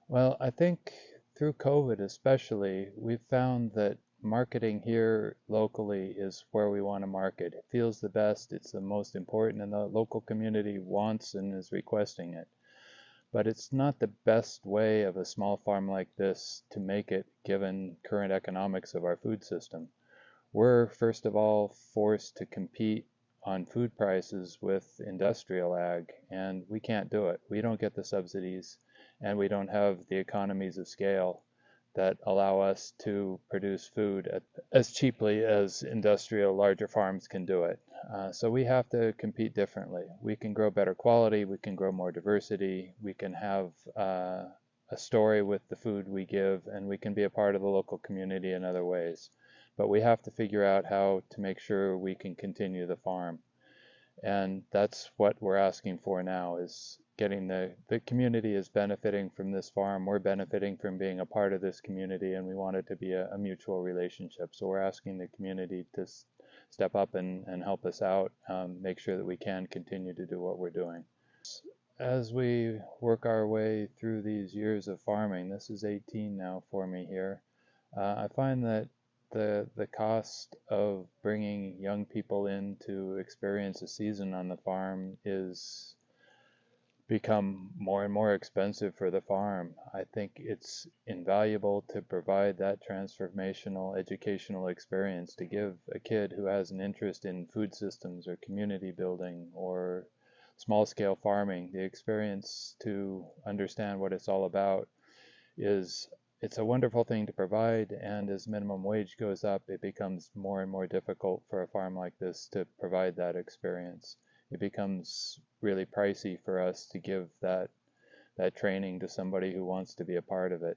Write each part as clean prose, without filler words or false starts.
Well, I think through COVID especially, we've found that marketing here locally is where we want to market. It feels the best, it's the most important, and the local community wants and is requesting it. But it's not the best way of a small farm like this to make it given current economics of our food system. We're first of all forced to compete on food prices with industrial ag, and we can't do it. We don't get the subsidies, and we don't have the economies of scale that allow us to produce food as cheaply as industrial larger farms can do it. So we have to compete differently. We can grow better quality, we can grow more diversity, we can have a story with the food we give, and we can be a part of the local community in other ways. But we have to figure out how to make sure we can continue the farm. And that's what we're asking for now is getting the community is benefiting from this farm. We're benefiting from being a part of this community, and we want it to be a mutual relationship. So we're asking the community to step up and help us out, make sure that we can continue to do what we're doing. As we work our way through these years of farming, this is 18 now for me here, I find that the cost of bringing young people in to experience a season on the farm is become more and more expensive for the farm. I think it's invaluable to provide that transformational educational experience to give a kid who has an interest in food systems or community building or small scale farming the experience to understand what it's all about. Is It's a wonderful thing to provide, and as minimum wage goes up, it becomes more and more difficult for a farm like this to provide that experience. It becomes really pricey for us to give that training to somebody who wants to be a part of it.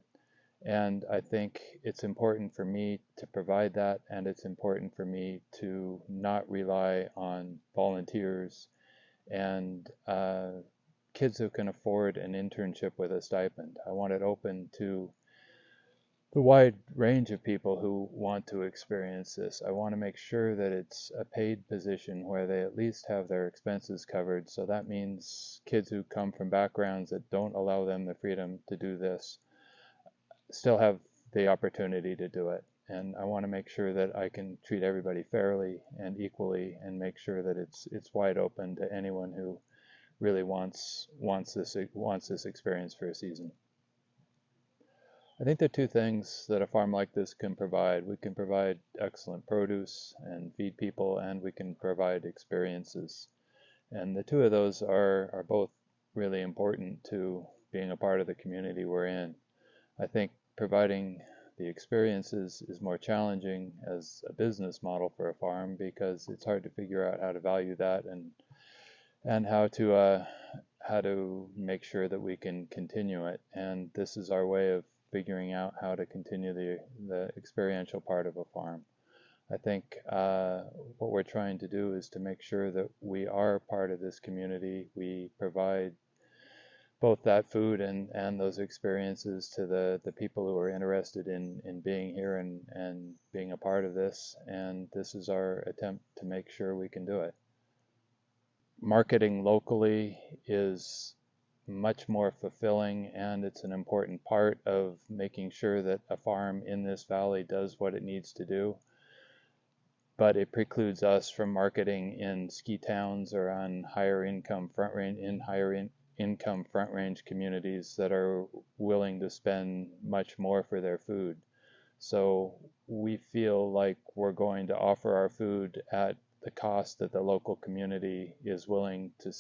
And I think it's important for me to provide that, and it's important for me to not rely on volunteers and kids who can afford an internship with a stipend. I want it open to the wide range of people who want to experience this. I want to make sure that it's a paid position where they at least have their expenses covered. So that means kids who come from backgrounds that don't allow them the freedom to do this still have the opportunity to do it. And I want to make sure that I can treat everybody fairly and equally and make sure that it's wide open to anyone who really wants this experience for a season. I think there are two things that a farm like this can provide. We can provide excellent produce and feed people, and we can provide experiences. And the two of those are both really important to being a part of the community we're in. I think providing the experiences is more challenging as a business model for a farm because it's hard to figure out how to value that and how to make sure that we can continue it. And this is our way of figuring out how to continue the experiential part of a farm. I think what we're trying to do is to make sure that we are part of this community. We provide both that food and those experiences to the people who are interested in being here and being a part of this. And this is our attempt to make sure we can do it. Marketing locally is much more fulfilling, and it's an important part of making sure that a farm in this valley does what it needs to do. But it precludes us from marketing in ski towns or on higher income front range communities that are willing to spend much more for their food. So we feel like we're going to offer our food at the cost that the local community is willing to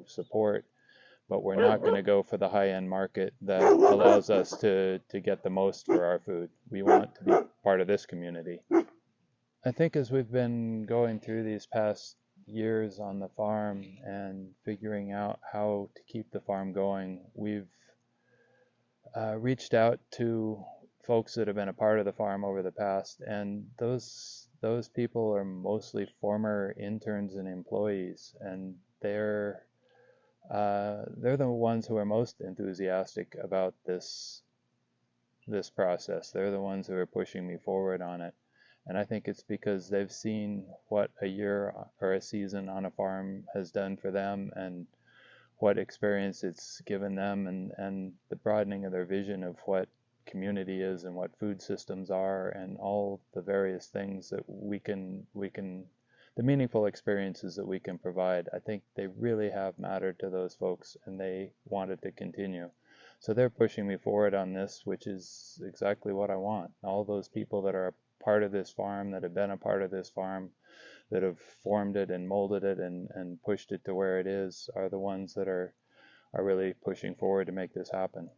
support, but we're not going to go for the high-end market that allows us to get the most for our food. We want to be part of this community. I think as we've been going through these past years on the farm and figuring out how to keep the farm going, we've reached out to folks that have been a part of the farm over the past, and those people are mostly former interns and employees, and they're the ones who are most enthusiastic about this process. They're the ones who are pushing me forward on it. And I think it's because they've seen what a year or a season on a farm has done for them and what experience it's given them, and the broadening of their vision of what community is and what food systems are and all the various things that we can the meaningful experiences that we can provide. I think they really have mattered to those folks and they wanted to continue. So they're pushing me forward on this, which is exactly what I want. All those people that are a part of this farm, that have been a part of this farm, that have formed it and molded it and pushed it to where it is, are the ones that are really pushing forward to make this happen.